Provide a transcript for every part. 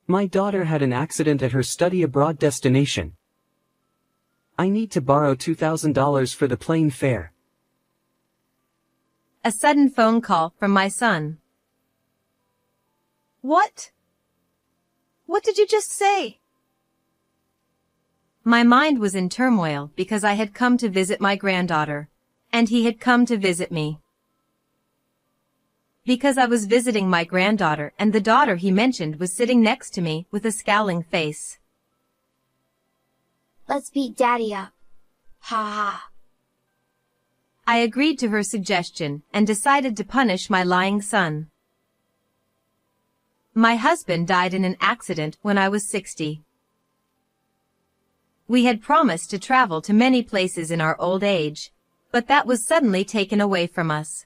My daughter had an accident at her study abroad destination. I need to borrow $2,000 for the plane fare. A sudden phone call from my son. What? What did you just say? My mind was in turmoil because I had come to visit my granddaughter, and he had come to visit me. Because I was visiting my granddaughter and the daughter he mentioned was sitting next to me with a scowling face. Let's beat Daddy up. Ha ha. I agreed to her suggestion and decided to punish my lying son. My husband died in an accident when I was 60. We had promised to travel to many places in our old age, but that was suddenly taken away from us.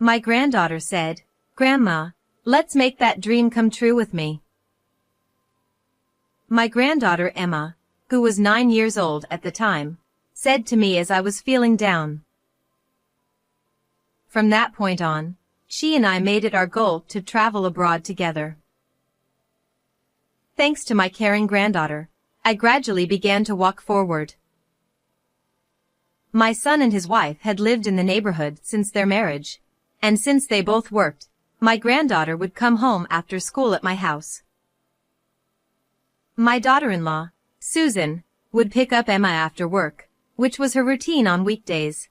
My granddaughter said, "Grandma, let's make that dream come true with me." My granddaughter Emma, who was 9 years old at the time, said to me as I was feeling down. From that point on, she and I made it our goal to travel abroad together. Thanks to my caring granddaughter, I gradually began to walk forward. My son and his wife had lived in the neighborhood since their marriage, and since they both worked, my granddaughter would come home after school at my house. My daughter-in-law, Susan, would pick up Emma after work, which was her routine on weekdays.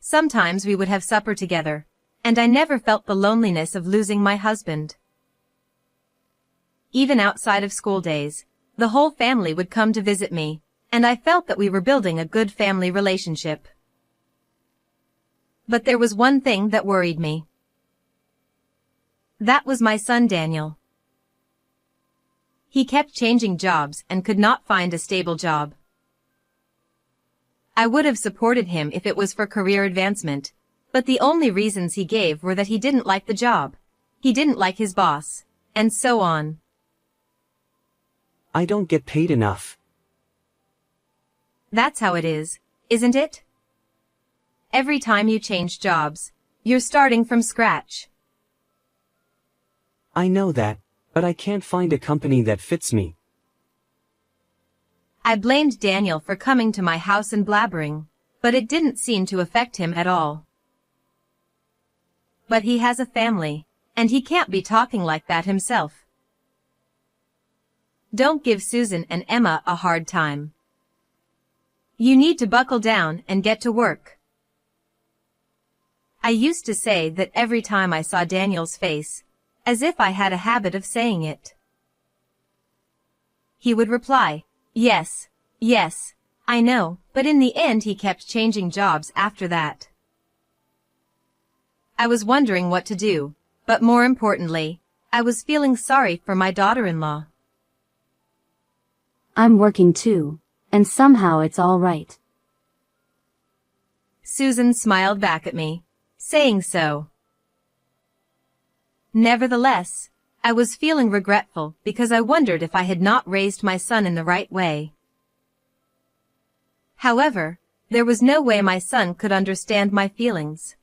Sometimes we would have supper together, and I never felt the loneliness of losing my husband. Even outside of school days, the whole family would come to visit me, and I felt that we were building a good family relationship. But there was one thing that worried me. That was my son Daniel. He kept changing jobs and could not find a stable job. I would have supported him if it was for career advancement, but the only reasons he gave were that he didn't like the job, he didn't like his boss, and so on. I don't get paid enough. That's how it is, isn't it? Every time you change jobs, you're starting from scratch. I know that, but I can't find a company that fits me. I blamed Daniel for coming to my house and blabbering, but it didn't seem to affect him at all. But he has a family, and he can't be talking like that himself. Don't give Susan and Emma a hard time. You need to buckle down and get to work. I used to say that every time I saw Daniel's face, as if I had a habit of saying it. He would reply, "Yes, yes, I know," but in the end he kept changing jobs after that. I was wondering what to do, but more importantly, I was feeling sorry for my daughter-in-law. I'm working too, and somehow it's all right. Susan smiled back at me, saying so. Nevertheless, I was feeling regretful because I wondered if I had not raised my son in the right way. However, there was no way my son could understand my feelings.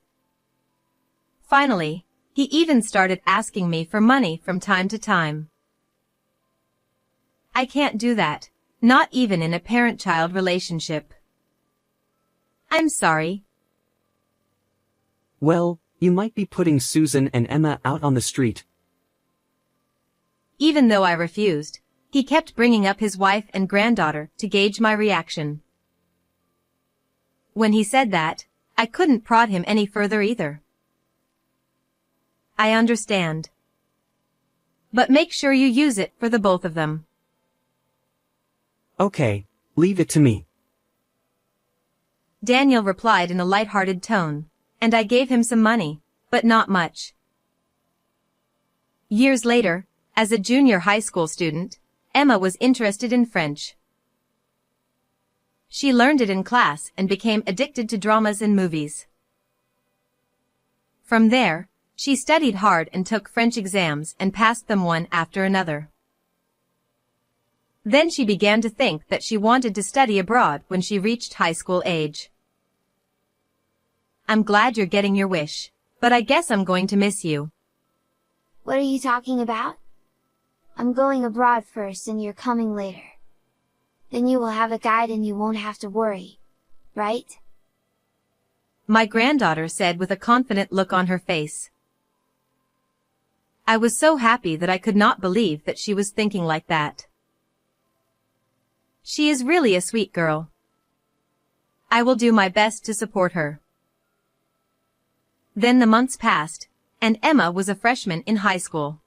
Finally, he even started asking me for money from time to time. I can't do that, not even in a parent-child relationship. I'm sorry. Well, you might be putting Susan and Emma out on the street. Even though I refused, he kept bringing up his wife and granddaughter to gauge my reaction. When he said that, I couldn't prod him any further either. I understand. But make sure you use it for the both of them. Okay, leave it to me. Daniel replied in a light-hearted tone, and I gave him some money, but not much. Years later, as a junior high school student, Emma was interested in French. She learned it in class and became addicted to dramas and movies. From there, she studied hard and took French exams and passed them one after another. Then she began to think that she wanted to study abroad when she reached high school age. I'm glad you're getting your wish, but I guess I'm going to miss you. What are you talking about? I'm going abroad first and you're coming later. Then you will have a guide and you won't have to worry, right? My granddaughter said with a confident look on her face. I was so happy that I could not believe that she was thinking like that. She is really a sweet girl. I will do my best to support her. Then the months passed, and Emma was a freshman in high school.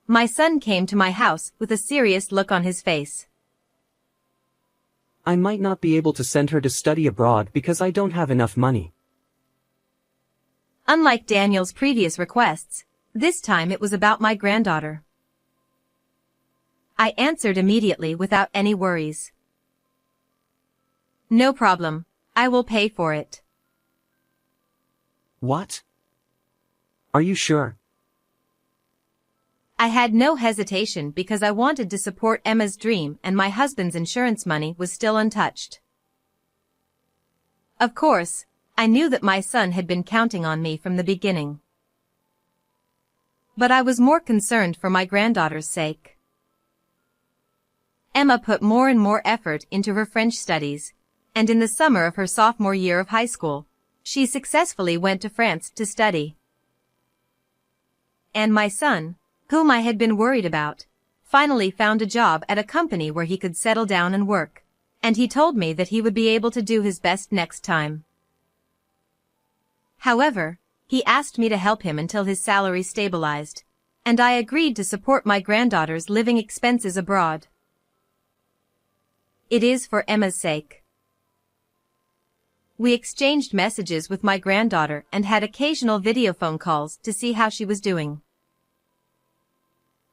My son came to my house with a serious look on his face. I might not be able to send her to study abroad because I don't have enough money. Unlike Daniel's previous requests, this time it was about my granddaughter. I answered immediately without any worries. No problem, I will pay for it. What? Are you sure? I had no hesitation because I wanted to support Emma's dream and my husband's insurance money was still untouched. Of course, I knew that my son had been counting on me from the beginning. But I was more concerned for my granddaughter's sake. Emma put more and more effort into her French studies, and in the summer of her sophomore year of high school, she successfully went to France to study. And my son, whom I had been worried about, finally found a job at a company where he could settle down and work, and he told me that he would be able to do his best next time. However, he asked me to help him until his salary stabilized, and I agreed to support my granddaughter's living expenses abroad. It is for Emma's sake. We exchanged messages with my granddaughter and had occasional video phone calls to see how she was doing.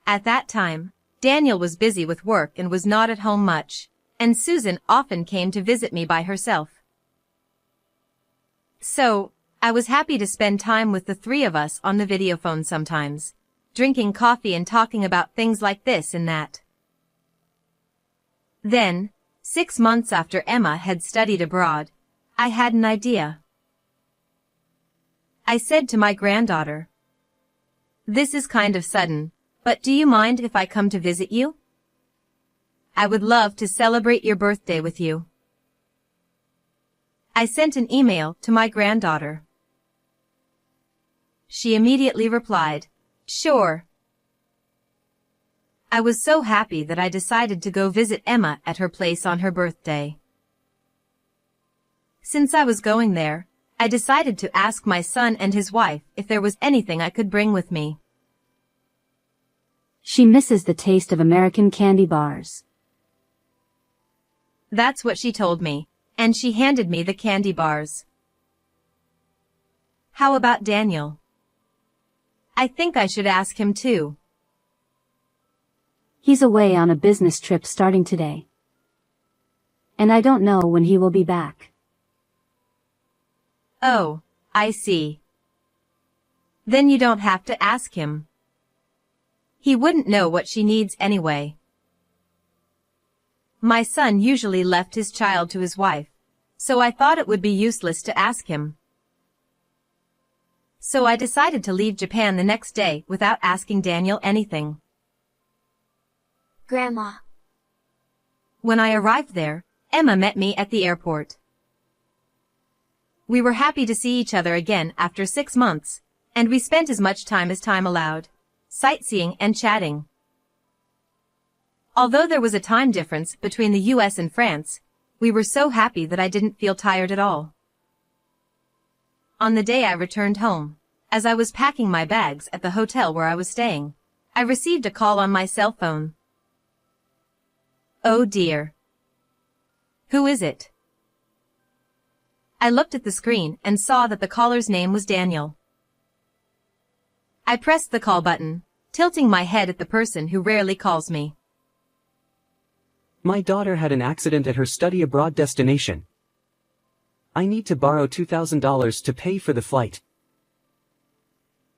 At that time, Daniel was busy with work and was not at home much, and Susan often came to visit me by herself. So, I was happy to spend time with the three of us on the video phone sometimes, drinking coffee and talking about things like this and that. Then, 6 months after Emma had studied abroad, I had an idea. I said to my granddaughter, "This is kind of sudden, but do you mind if I come to visit you? I would love to celebrate your birthday with you." I sent an email to my granddaughter. She immediately replied, "Sure." I was so happy that I decided to go visit Emma at her place on her birthday. Since I was going there, I decided to ask my son and his wife if there was anything I could bring with me. She misses the taste of American candy bars. That's what she told me, and she handed me the candy bars. How about Daniel? I think I should ask him too. He's away on a business trip starting today. And I don't know when he will be back. Oh, I see. Then you don't have to ask him. He wouldn't know what she needs anyway. My son usually left his child to his wife, so I thought it would be useless to ask him. So I decided to leave Japan the next day without asking Daniel anything. Grandma. When I arrived there, Emma met me at the airport. We were happy to see each other again after 6 months, and we spent as much time as time allowed, sightseeing and chatting. Although there was a time difference between the US and France, we were so happy that I didn't feel tired at all. On the day I returned home, as I was packing my bags at the hotel where I was staying, I received a call on my cell phone. Oh dear. Who is it? I looked at the screen and saw that the caller's name was Daniel. I pressed the call button, tilting my head at the person who rarely calls me. My daughter had an accident at her study abroad destination. I need to borrow $2,000 to pay for the flight.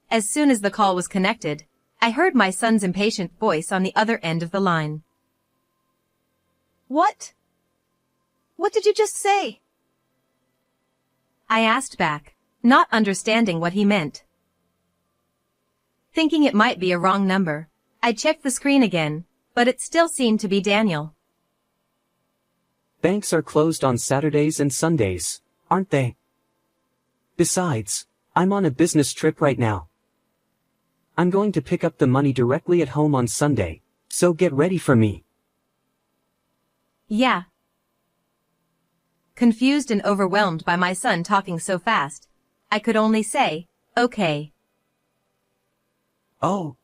As soon as the call was connected, I heard my son's impatient voice on the other end of the line. What? What did you just say? I asked back, not understanding what he meant. Thinking it might be a wrong number, I checked the screen again, but it still seemed to be Daniel. Banks are closed on Saturdays and Sundays, aren't they? Besides, I'm on a business trip right now. I'm going to pick up the money directly at home on Sunday, so get ready for me. Yeah. Confused and overwhelmed by my son talking so fast, I could only say, okay. Oh.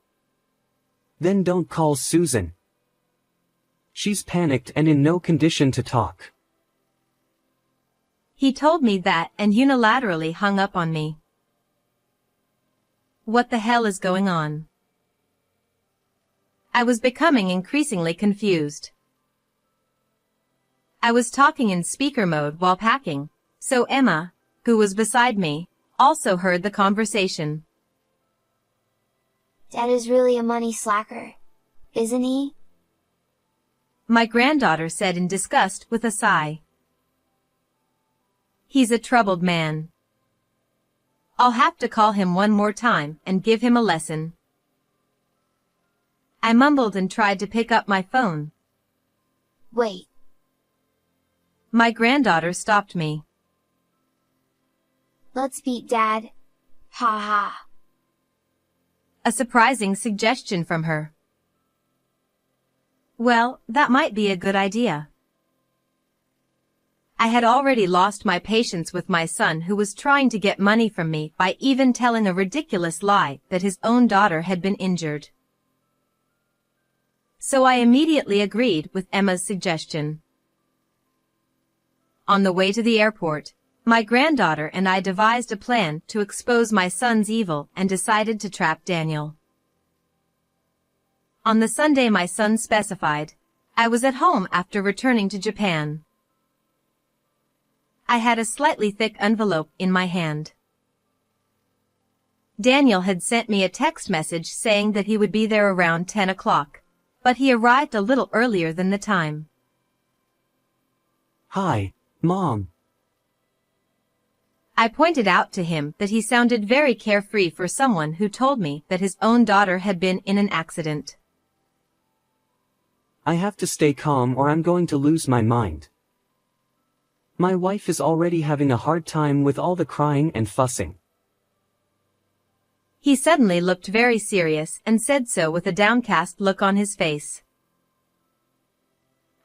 Then don't call Susan. She's panicked and in no condition to talk. He told me that and unilaterally hung up on me. What the hell is going on? I was becoming increasingly confused. I was talking in speaker mode while packing, so Emma, who was beside me, also heard the conversation. Dad is really a money slacker, isn't he? My granddaughter said in disgust with a sigh. He's a troubled man. I'll have to call him one more time and give him a lesson. I mumbled and tried to pick up my phone. Wait. My granddaughter stopped me. Let's beat Dad. Ha ha. A surprising suggestion from her. Well, that might be a good idea. I had already lost my patience with my son who was trying to get money from me by even telling a ridiculous lie that his own daughter had been injured. So I immediately agreed with Emma's suggestion. On the way to the airport, my granddaughter and I devised a plan to expose my son's evil and decided to trap Daniel. On the Sunday my son specified, I was at home after returning to Japan. I had a slightly thick envelope in my hand. Daniel had sent me a text message saying that he would be there around 10 o'clock, but he arrived a little earlier than the time. Hi, Mom. I pointed out to him that he sounded very carefree for someone who told me that his own daughter had been in an accident. I have to stay calm or I'm going to lose my mind. My wife is already having a hard time with all the crying and fussing. He suddenly looked very serious and said so with a downcast look on his face.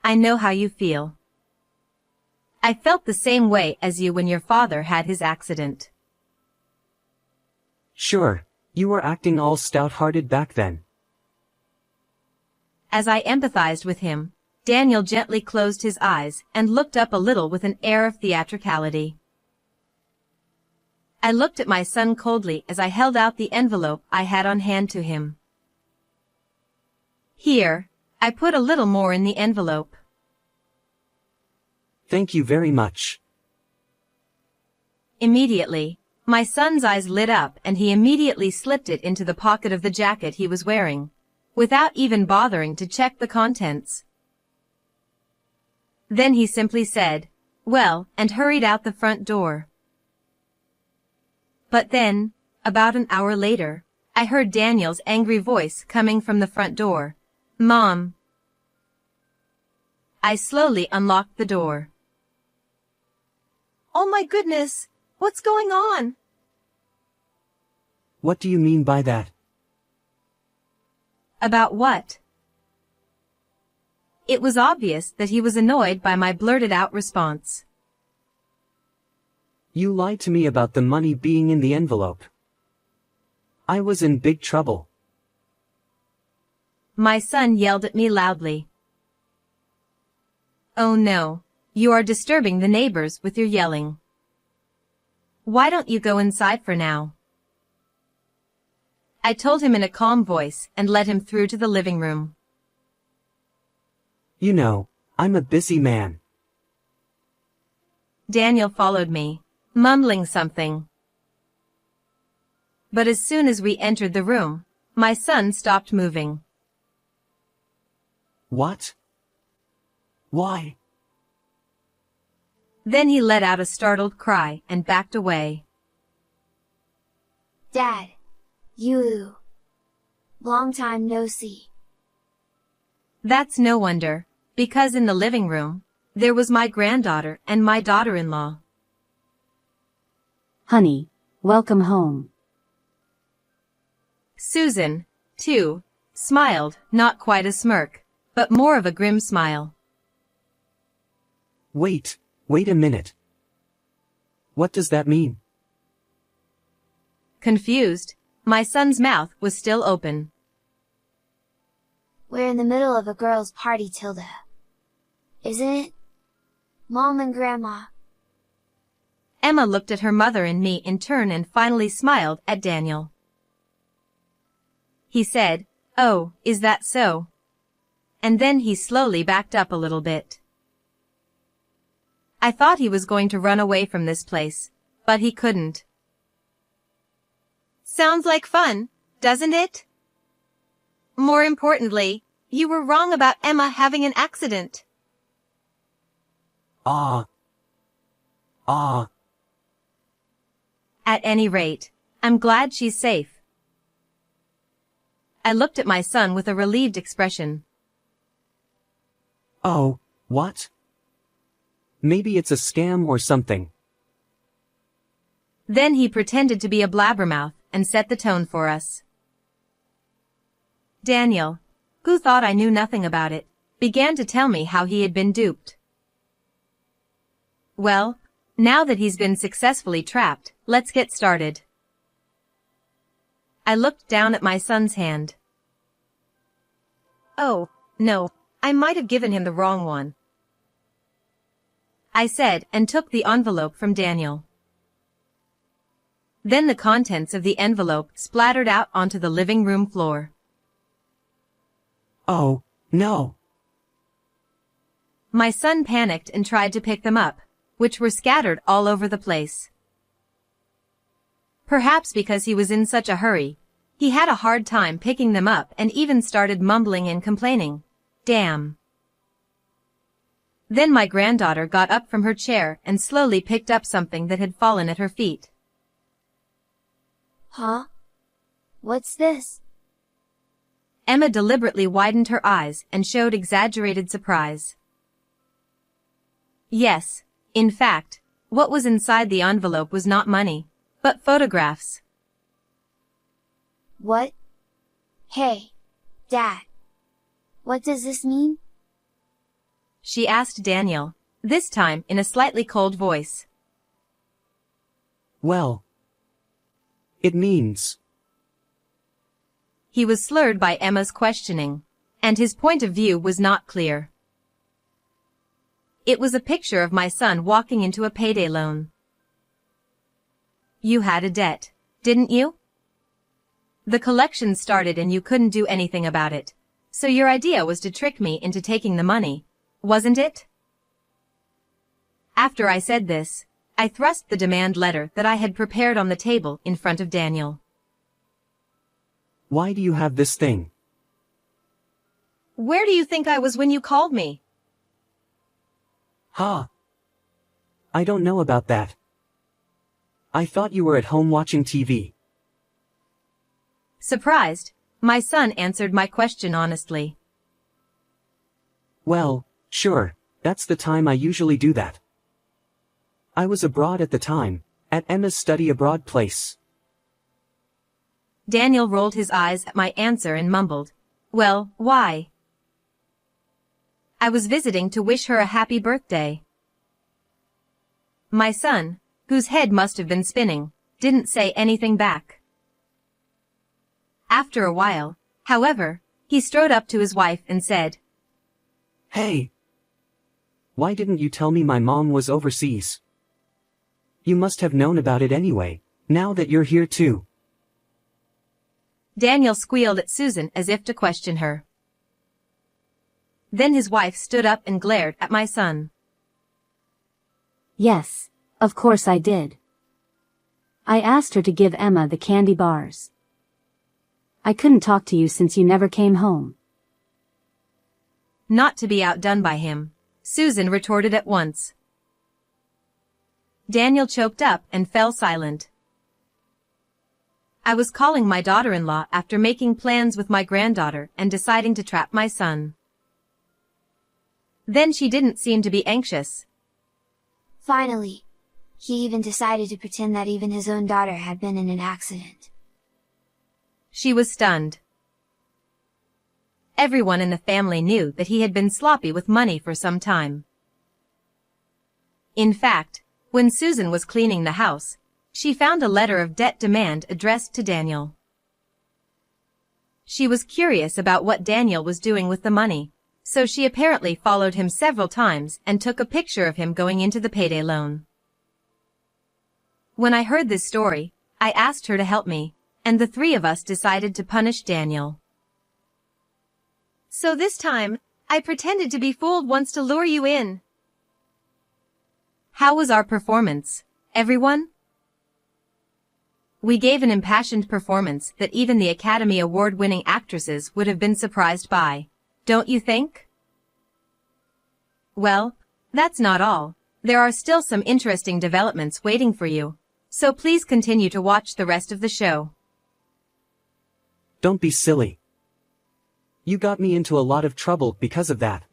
I know how you feel. I felt the same way as you when your father had his accident. Sure, you were acting all stout-hearted back then. As I empathized with him, Daniel gently closed his eyes and looked up a little with an air of theatricality. I looked at my son coldly as I held out the envelope I had on hand to him. Here, I put a little more in the envelope. Thank you very much. Immediately, my son's eyes lit up and he immediately slipped it into the pocket of the jacket he was wearing, without even bothering to check the contents. Then he simply said, "Well," and hurried out the front door. But then, about an hour later, I heard Daniel's angry voice coming from the front door. "Mom." I slowly unlocked the door. Oh my goodness, what's going on? What do you mean by that? About what? It was obvious that he was annoyed by my blurted-out response. You lied to me about the money being in the envelope. I was in big trouble. My son yelled at me loudly. Oh no, you are disturbing the neighbors with your yelling. Why don't you go inside for now? I told him in a calm voice and led him through to the living room. You know, I'm a busy man. Daniel followed me, mumbling something. But as soon as we entered the room, my son stopped moving. What? Why? Then he let out a startled cry and backed away. Dad, you... Long time no see. That's no wonder, because in the living room, there was my granddaughter and my daughter-in-law. Honey, welcome home. Susan, too, smiled, not quite a smirk, but more of a grim smile. Wait a minute. What does that mean? Confused, my son's mouth was still open. We're in the middle of a girls' party, Tilda. Isn't it? Mom and Grandma. Emma looked at her mother and me in turn and finally smiled at Daniel. He said, "Oh, is that so?" And then he slowly backed up a little bit. I thought he was going to run away from this place, but he couldn't. Sounds like fun, doesn't it? More importantly, you were wrong about Emma having an accident. Ah. At any rate, I'm glad she's safe. I looked at my son with a relieved expression. Oh, what? Maybe it's a scam or something. Then he pretended to be a blabbermouth and set the tone for us. Daniel, who thought I knew nothing about it, began to tell me how he had been duped. Well, now that he's been successfully trapped, let's get started. I looked down at my son's hand. Oh, no, I might have given him the wrong one, I said, and took the envelope from Daniel. Then the contents of the envelope splattered out onto the living room floor. Oh, no. My son panicked and tried to pick them up, which were scattered all over the place. Perhaps because he was in such a hurry, he had a hard time picking them up and even started mumbling and complaining. Damn. Then my granddaughter got up from her chair and slowly picked up something that had fallen at her feet. Huh? What's this? Emma deliberately widened her eyes and showed exaggerated surprise. Yes, in fact, what was inside the envelope was not money, but photographs. What? Hey, Dad. What does this mean? She asked Daniel, this time in a slightly cold voice. Well, it means... He was slurred by Emma's questioning, and his point of view was not clear. It was a picture of my son walking into a payday loan. You had a debt, didn't you? The collection started and you couldn't do anything about it, so your idea was to trick me into taking the money, wasn't it? After I said this, I thrust the demand letter that I had prepared on the table in front of Daniel. Why do you have this thing? Where do you think I was when you called me? Huh? I don't know about that. I thought you were at home watching TV. Surprised, my son answered my question honestly. Well, sure, that's the time I usually do that. I was abroad at the time, at Emma's study abroad place. Daniel rolled his eyes at my answer and mumbled, "Well, why?" I was visiting to wish her a happy birthday. My son, whose head must have been spinning, didn't say anything back. After a while, however, he strode up to his wife and said, Hey! Why didn't you tell me my mom was overseas? You must have known about it anyway, now that you're here too. Daniel squealed at Susan as if to question her. Then his wife stood up and glared at my son. Yes, of course I did. I asked her to give Emma the candy bars. I couldn't talk to you since you never came home. Not to be outdone by him, Susan retorted at once. Daniel choked up and fell silent. I was calling my daughter-in-law after making plans with my granddaughter and deciding to trap my son. Then she didn't seem to be anxious. Finally, he even decided to pretend that even his own daughter had been in an accident. She was stunned. Everyone in the family knew that he had been sloppy with money for some time. In fact, when Susan was cleaning the house, she found a letter of debt demand addressed to Daniel. She was curious about what Daniel was doing with the money, so she apparently followed him several times and took a picture of him going into the payday loan. When I heard this story, I asked her to help me, and the three of us decided to punish Daniel. So this time, I pretended to be fooled once to lure you in. How was our performance, everyone? We gave an impassioned performance that even the Academy Award-winning actresses would have been surprised by, don't you think? Well, that's not all. There are still some interesting developments waiting for you, so please continue to watch the rest of the show. Don't be silly. You got me into a lot of trouble because of that.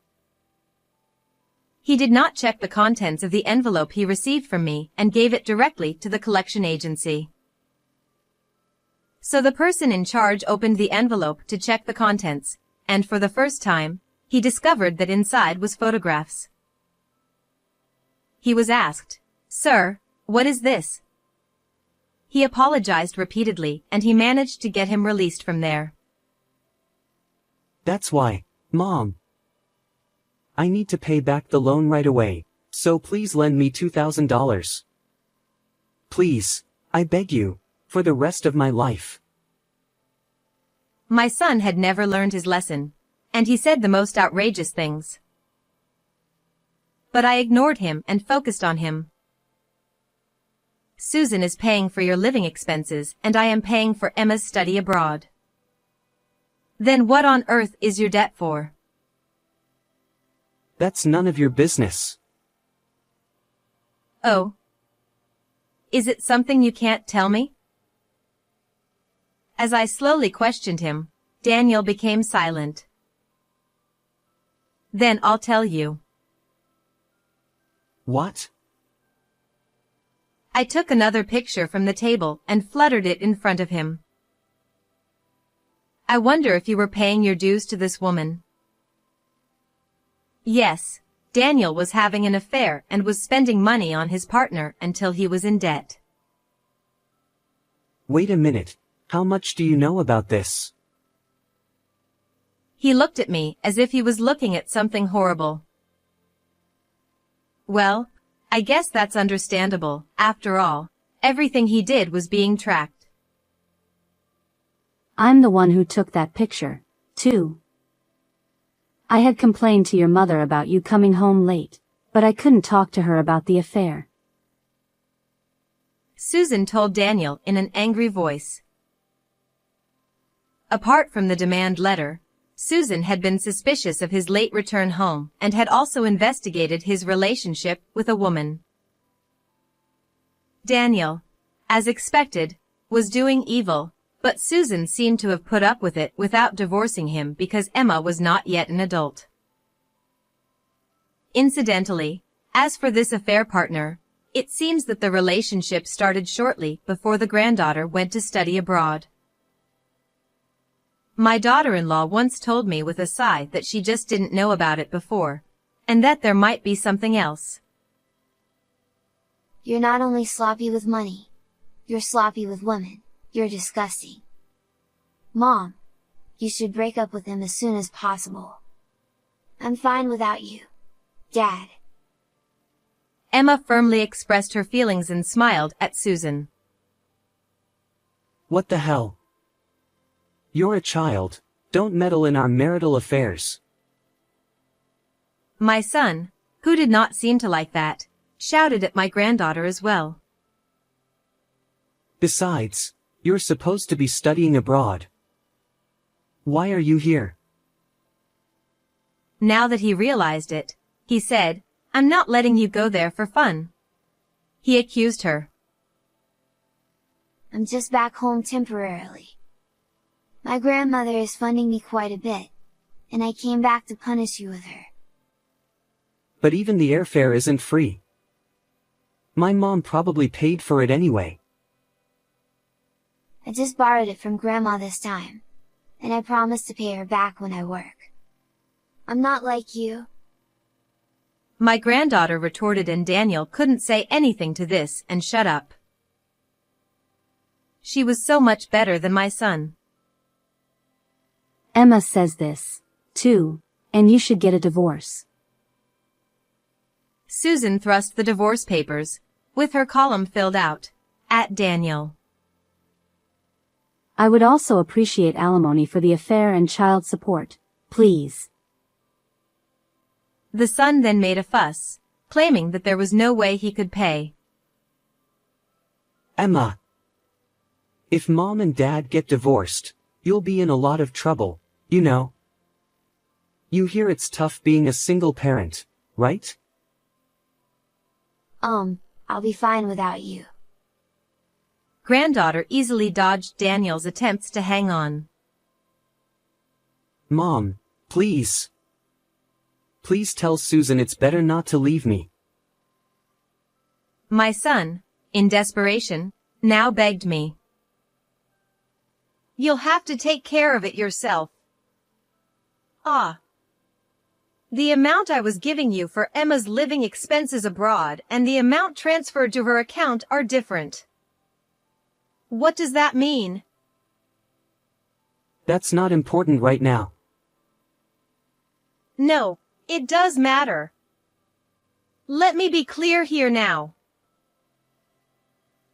He did not check the contents of the envelope he received from me and gave it directly to the collection agency. So the person in charge opened the envelope to check the contents, and for the first time, he discovered that inside was photographs. He was asked, "Sir, what is this?" He apologized repeatedly and he managed to get him released from there. That's why, Mom. I need to pay back the loan right away, so please lend me $2,000. Please, I beg you, for the rest of my life. My son had never learned his lesson, and he said the most outrageous things. But I ignored him and focused on him. Susan is paying for your living expenses and I am paying for Emma's study abroad. Then what on earth is your debt for? That's none of your business. Oh. Is it something you can't tell me? As I slowly questioned him, Daniel became silent. Then I'll tell you. What? I took another picture from the table and fluttered it in front of him. I wonder if you were paying your dues to this woman. Yes, Daniel was having an affair and was spending money on his partner until he was in debt. Wait a minute, how much do you know about this? He looked at me as if he was looking at something horrible. Well, I guess that's understandable. After all, everything he did was being tracked. I'm the one who took that picture, too. I had complained to your mother about you coming home late, but I couldn't talk to her about the affair. Susan told Daniel in an angry voice. Apart from the demand letter, Susan had been suspicious of his late return home and had also investigated his relationship with a woman. Daniel, as expected, was doing evil, but Susan seemed to have put up with it without divorcing him because Emma was not yet an adult. Incidentally, as for this affair partner, it seems that the relationship started shortly before the granddaughter went to study abroad. My daughter-in-law once told me with a sigh that she just didn't know about it before, and that there might be something else. You're not only sloppy with money, you're sloppy with women. You're disgusting. Mom, you should break up with him as soon as possible. I'm fine without you, Dad. Emma firmly expressed her feelings and smiled at Susan. What the hell? You're a child, don't meddle in our marital affairs. My son, who did not seem to like that, shouted at my granddaughter as well. Besides, you're supposed to be studying abroad. Why are you here? Now that he realized it, he said, "I'm not letting you go there for fun." He accused her. I'm just back home temporarily. My grandmother is funding me quite a bit, and I came back to punish you with her. But even the airfare isn't free. My mom probably paid for it anyway. I just borrowed it from Grandma this time, and I promise to pay her back when I work. I'm not like you. My granddaughter retorted, and Daniel couldn't say anything to this and shut up. She was so much better than my son. Emma says this, too, and you should get a divorce. Susan thrust the divorce papers, with her column filled out, at Daniel. I would also appreciate alimony for the affair and child support, please. The son then made a fuss, claiming that there was no way he could pay. Emma, if Mom and Dad get divorced, you'll be in a lot of trouble, you know. You hear it's tough being a single parent, right? I'll be fine without you. Granddaughter easily dodged Daniel's attempts to hang on. Mom, please. Please tell Susan it's better not to leave me. My son, in desperation, now begged me. You'll have to take care of it yourself. Ah. The amount I was giving you for Emma's living expenses abroad and the amount transferred to her account are different. What does that mean? That's not important right now. No, it does matter. Let me be clear here now.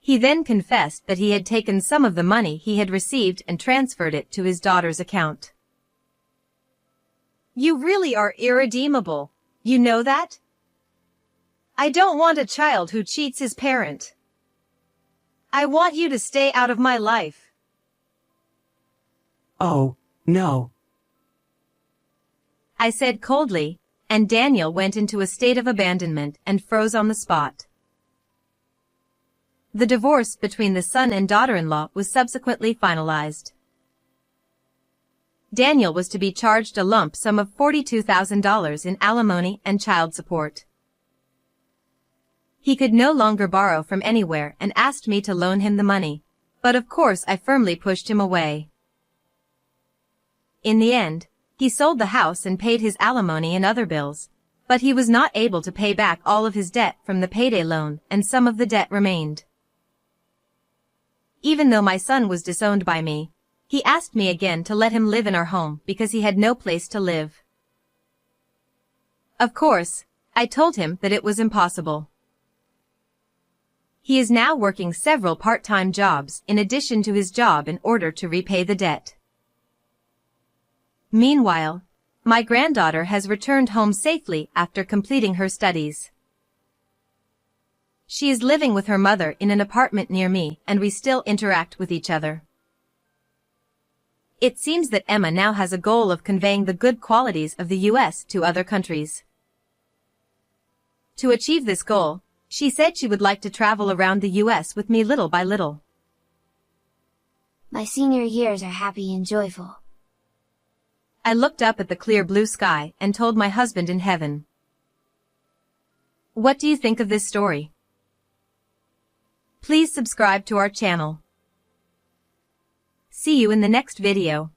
He then confessed that he had taken some of the money he had received and transferred it to his daughter's account. You really are irredeemable, you know that? I don't want a child who cheats his parent. I want you to stay out of my life. Oh, no. I said coldly, and Daniel went into a state of abandonment and froze on the spot. The divorce between the son and daughter-in-law was subsequently finalized. Daniel was to be charged a lump sum of $42,000 in alimony and child support. He could no longer borrow from anywhere and asked me to loan him the money, but of course I firmly pushed him away. In the end, he sold the house and paid his alimony and other bills, but he was not able to pay back all of his debt from the payday loan, and some of the debt remained. Even though my son was disowned by me, he asked me again to let him live in our home because he had no place to live. Of course, I told him that it was impossible. He is now working several part-time jobs in addition to his job in order to repay the debt. Meanwhile, my granddaughter has returned home safely after completing her studies. She is living with her mother in an apartment near me, and we still interact with each other. It seems that Emma now has a goal of conveying the good qualities of the US to other countries. To achieve this goal, she said she would like to travel around the US with me little by little. My senior years are happy and joyful. I looked up at the clear blue sky and told my husband in heaven. What do you think of this story? Please subscribe to our channel. See you in the next video.